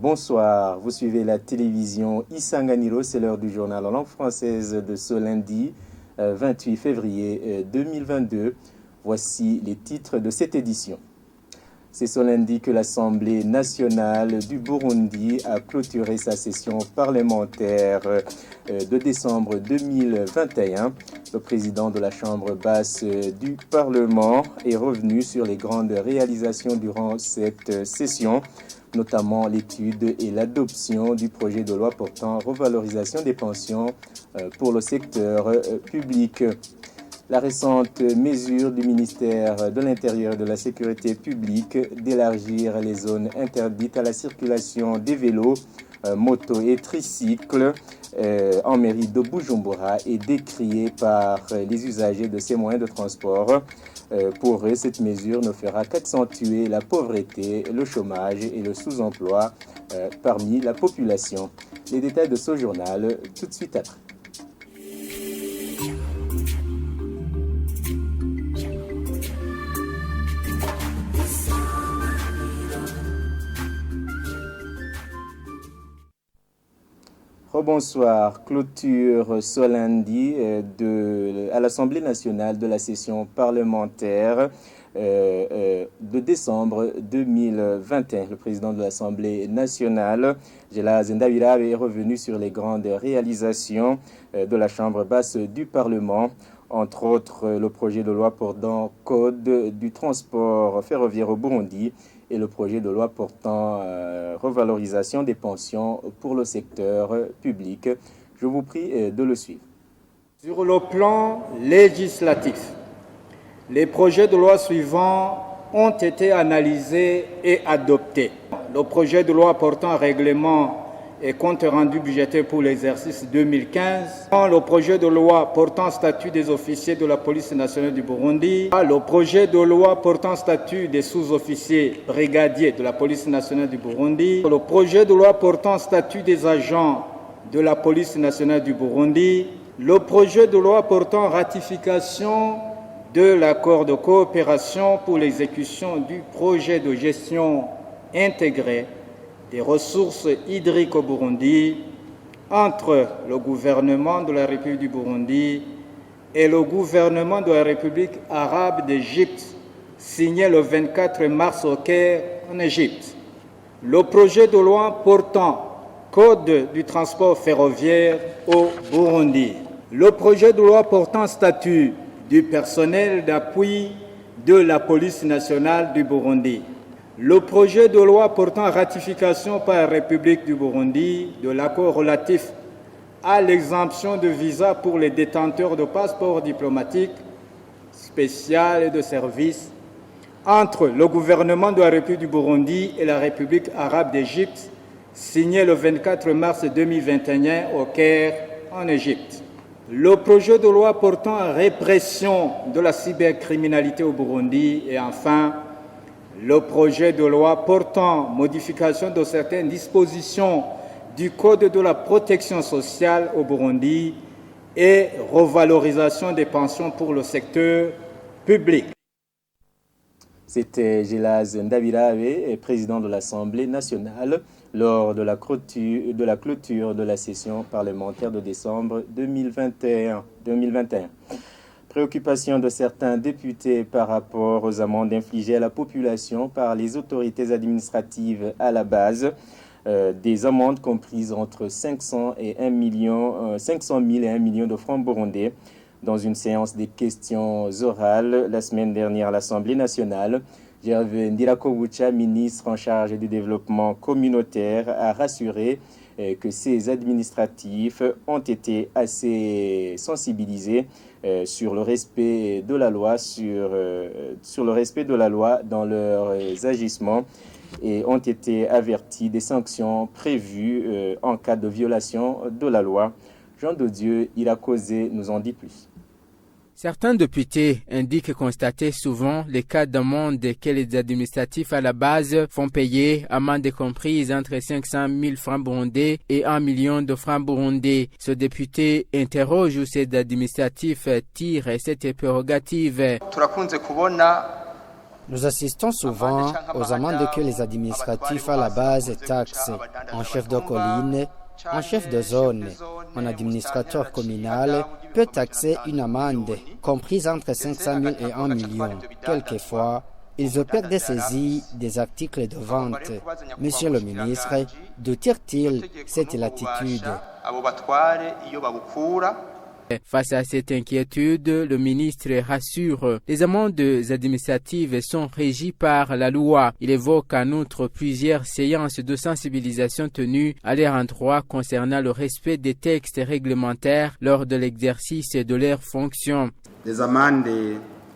Bonsoir, vous suivez la télévision Isanganiro, c'est l'heure du journal en langue française de ce lundi 28 février 2022. Voici les titres de cette édition. C'est ce lundi que l'Assemblée nationale du Burundi a clôturé sa session parlementaire de décembre 2021. Le président de la Chambre basse du Parlement est revenu sur les grandes réalisations durant cette session, notamment l'étude et l'adoption du projet de loi portant revalorisation des pensions pour le secteur public. La récente mesure du ministère de l'Intérieur et de la Sécurité publique d'élargir les zones interdites à la circulation des vélos, motos et tricycles en mairie de Bujumbura est décriée par les usagers de ces moyens de transport. Pour eux, cette mesure ne fera qu'accentuer la pauvreté, le chômage et le sous-emploi parmi la population. Les détails de ce journal tout de suite après. Bonsoir. Clôture ce lundi à l'Assemblée nationale de la session parlementaire de décembre 2021. Le président de l'Assemblée nationale, Gela Zendabira, est revenu sur les grandes réalisations de la Chambre basse du Parlement, entre autres le projet de loi portant code du transport ferroviaire au Burundi et le projet de loi portant revalorisation des pensions pour le secteur public. Je vous prie de le suivre. Sur le plan législatif, les projets de loi suivants ont été analysés et adoptés. Le projet de loi portant règlement et compte rendu budgétaire pour l'exercice 2015, le projet de loi portant statut des officiers de la police nationale du Burundi, le projet de loi portant statut des sous-officiers brigadiers de la police nationale du Burundi, le projet de loi portant statut des agents de la police nationale du Burundi, le projet de loi portant ratification de l'accord de coopération pour l'exécution du projet de gestion intégrée des ressources hydriques au Burundi entre le gouvernement de la République du Burundi et le gouvernement de la République arabe d'Égypte, signé le 24 mars au Caire, en Égypte. Le projet de loi portant code du transport ferroviaire au Burundi. Le projet de loi portant statut du personnel d'appui de la police nationale du Burundi. Le projet de loi portant ratification par la République du Burundi de l'accord relatif à l'exemption de visa pour les détenteurs de passeports diplomatiques spéciaux et de service entre le gouvernement de la République du Burundi et la République arabe d'Égypte, signé le 24 mars 2021 au Caire, en Égypte. Le projet de loi portant répression de la cybercriminalité au Burundi et enfin le projet de loi portant modification de certaines dispositions du Code de la protection sociale au Burundi et revalorisation des pensions pour le secteur public. C'était Gela Zendabirawe, président de l'Assemblée nationale, lors de la clôture de la session parlementaire de décembre 2021. Préoccupation de certains députés par rapport aux amendes infligées à la population par les autorités administratives à la base. Des amendes comprises entre 500 000 et 1 million de francs burundais. Dans une séance des questions orales la semaine dernière à l'Assemblée nationale, Gervais Ndirakobucha, ministre en charge du développement communautaire, a rassuré que ces administratifs ont été assez sensibilisés sur le respect de la loi, sur le respect de la loi dans leurs agissements et ont été avertis des sanctions prévues en cas de violation de la loi. Jean de Dieu Irakozé nous en dit plus. Certains députés indiquent constater souvent les cas d'amende que les administratifs à la base font payer, amende comprise entre 500 000 francs burundais et 1 million de francs burundais. Ce député interroge où ces administratifs tirent cette prérogative. Turakunze kubona Nous assistons souvent aux amendes que les administratifs à la base taxent en chef de colline, en chef de zone. Un administrateur communal peut taxer une amende comprise entre 500 000 et 1 million. Quelquefois, ils opèrent des saisies des articles de vente. Monsieur le ministre, d'où tire-t-il cette latitude? Face à cette inquiétude, le ministre rassure, les amendes administratives sont régies par la loi. Il évoque en outre plusieurs séances de sensibilisation tenues à leur endroit concernant le respect des textes réglementaires lors de l'exercice de leurs fonctions. Les amendes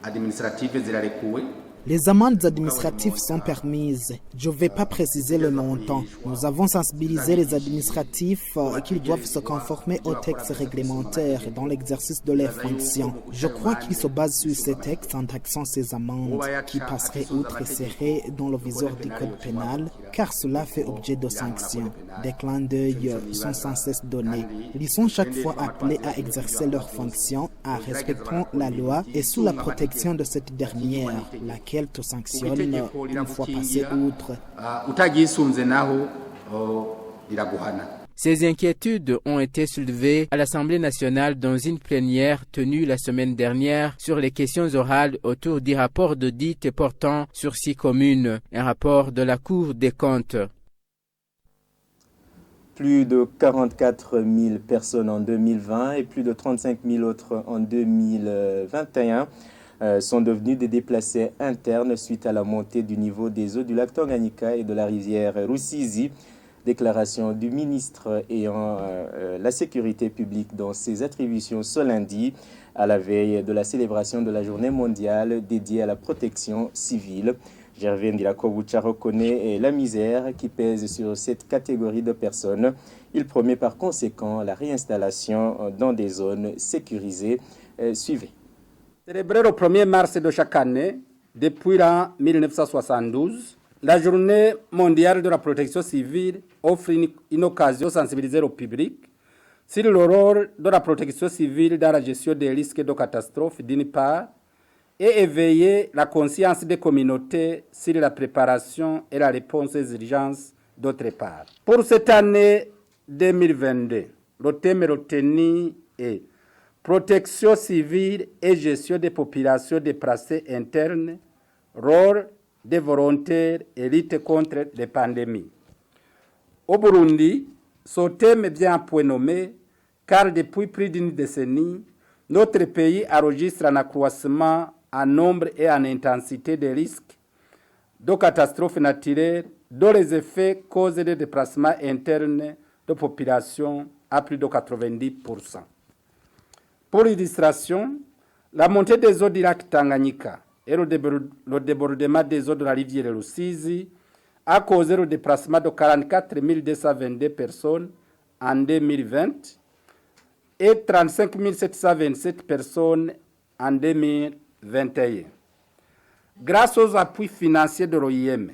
administratives zirarekuwe. Les amendes administratives sont permises. Je ne vais pas préciser le montant. Nous avons sensibilisé les administratifs qu'ils doivent se conformer aux textes réglementaires dans l'exercice de leurs fonctions. Je crois qu'ils se basent sur ces textes en taxant ces amendes qui passeraient outre et seraient dans le viseur du code pénal, car cela fait objet de sanctions. Des clins d'œil sont sans cesse donnés. Ils sont chaque fois appelés à exercer leurs fonctions en respectant la loi et sous la protection de cette dernière, laquelle te sanctionne une fois passé outre. Ces inquiétudes ont été soulevées à l'Assemblée nationale dans une plénière tenue la semaine dernière sur les questions orales autour du rapport d'audit portant sur 6 communes, un rapport de la Cour des comptes. Plus de 44 000 personnes en 2020 et plus de 35 000 autres en 2021 sont devenus des déplacés internes suite à la montée du niveau des eaux du lac Tanganyika et de la rivière Rusizi. Déclaration du ministre ayant la sécurité publique dans ses attributions ce lundi à la veille de la célébration de la journée mondiale dédiée à la protection civile. Gervais Ndilakobucha reconnaît la misère qui pèse sur cette catégorie de personnes. Il promet par conséquent la réinstallation dans des zones sécurisées. Suivez. Célébré le 1er mars de chaque année, depuis l'an 1972, la journée mondiale de la protection civile offre une occasion de sensibiliser le public sur le rôle de la protection civile dans la gestion des risques de catastrophes d'une part et éveiller la conscience des communautés sur la préparation et la réponse aux urgences d'autre part. Pour cette année 2022, le thème retenu est protection civile et gestion des populations déplacées internes, rôle des volontaires et lutte contre les pandémies. Au Burundi, ce thème est bien point nommé car depuis plus d'une décennie, notre pays enregistre un accroissement en nombre et en intensité des risques de catastrophes naturelles dont les effets causent des déplacements internes de population à plus de 90%. Pour illustration, la montée des eaux du lac Tanganyika et le débordement des eaux de la rivière Rusizi a causé le déplacement de 44 222 personnes en 2020 et 35 727 personnes en 2021. Grâce aux appuis financiers de l'OIM,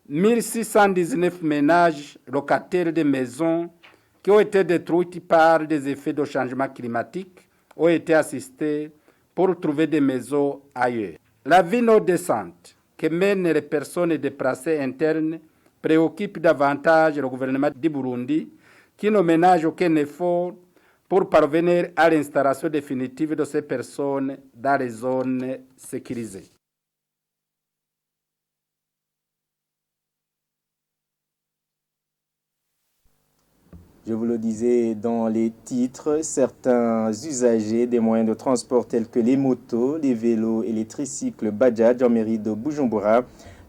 1619 ménages locataires de maisons qui ont été détruites par des effets de changement climatique ont été assistés pour trouver des maisons ailleurs. La vie non décente que mènent les personnes déplacées internes préoccupe davantage le gouvernement du Burundi qui ne ménage aucun effort pour parvenir à l'installation définitive de ces personnes dans les zones sécurisées. Je vous le disais dans les titres, certains usagers des moyens de transport tels que les motos, les vélos et les tricycles Bajaj en mairie de Bujumbura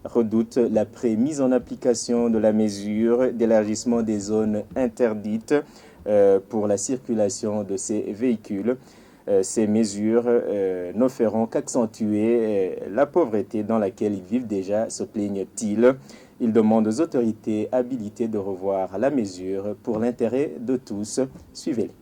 redoutent la mise en application de la mesure d'élargissement des zones interdites pour la circulation de ces véhicules. Ces mesures ne feront qu'accentuer la pauvreté dans laquelle ils vivent déjà, se plaignent-ils. Ils demandent aux autorités habilitées de revoir la mesure pour l'intérêt de tous. Suivez-les.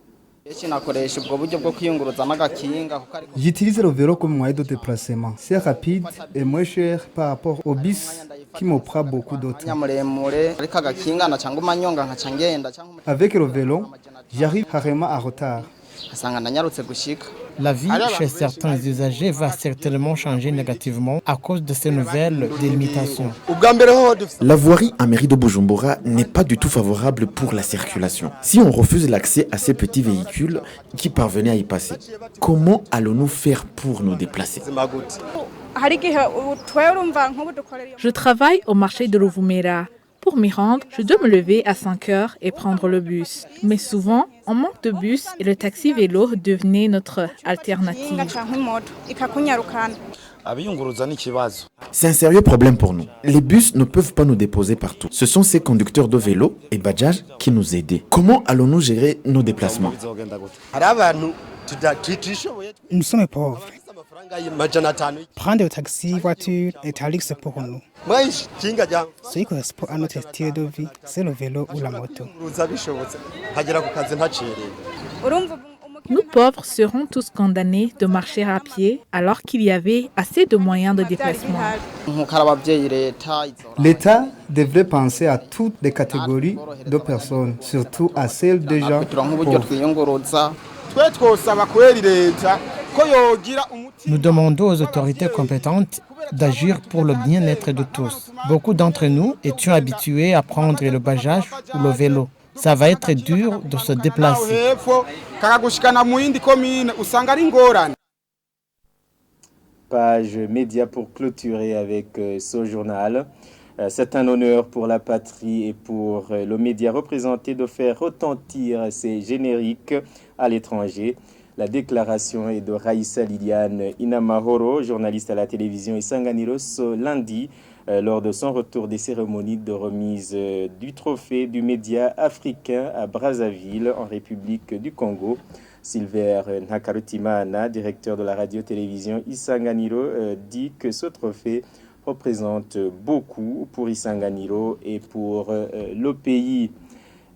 J'utilise le vélo comme moyen de déplacement. C'est rapide et moins cher par rapport au bus qui me prend beaucoup de temps. Avec le vélo, j'arrive rarement en retard. La vie chez certains usagers va certainement changer négativement à cause de ces nouvelles délimitations. La voirie à mairie de Bujumbura n'est pas du tout favorable pour la circulation. Si on refuse l'accès à ces petits véhicules qui parvenaient à y passer, comment allons-nous faire pour nous déplacer? Je travaille au marché de Rovumera. Pour m'y rendre, je dois me lever à 5 heures et prendre le bus. Mais souvent, on manque de bus et le taxi-vélo devenait notre alternative. C'est un sérieux problème pour nous. Les bus ne peuvent pas nous déposer partout. Ce sont ces conducteurs de vélo et bajaj qui nous aident. Comment allons-nous gérer nos déplacements? Nous sommes pauvres. Prendre le taxi, voiture et taxi pour nous. Ce qui correspond à notre style de vie, c'est le vélo ou la moto. Nous pauvres serons tous condamnés de marcher à pied alors qu'il y avait assez de moyens de déplacement. L'État devrait penser à toutes les catégories de personnes, surtout à celles des gens pauvres. Nous demandons aux autorités compétentes d'agir pour le bien-être de tous. Beaucoup d'entre nous étions habitués à prendre le bajaj ou le vélo. Ça va être dur de se déplacer. Page média pour clôturer avec ce journal. C'est un honneur pour la patrie et pour le média représenté de faire retentir ces génériques à l'étranger. La déclaration est de Raissa Liliane Inamahoro, journaliste à la télévision Isanganiro, ce lundi, lors de son retour des cérémonies de remise du trophée du média africain à Brazzaville, en République du Congo. Silver Nakarutimana, directeur de la radio-télévision Isanganiro, dit que ce trophée représente beaucoup pour Isanganiro et pour le pays.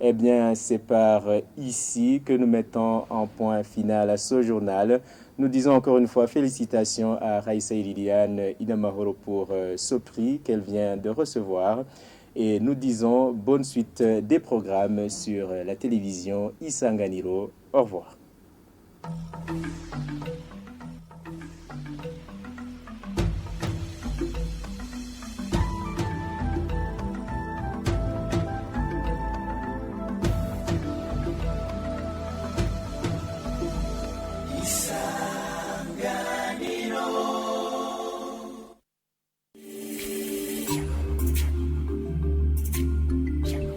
Eh bien, c'est par ici que nous mettons en point final à ce journal. Nous disons encore une fois félicitations à Raissa Liliane Inamahoro pour ce prix qu'elle vient de recevoir. Et nous disons bonne suite des programmes sur la télévision Isanganiro. Au revoir.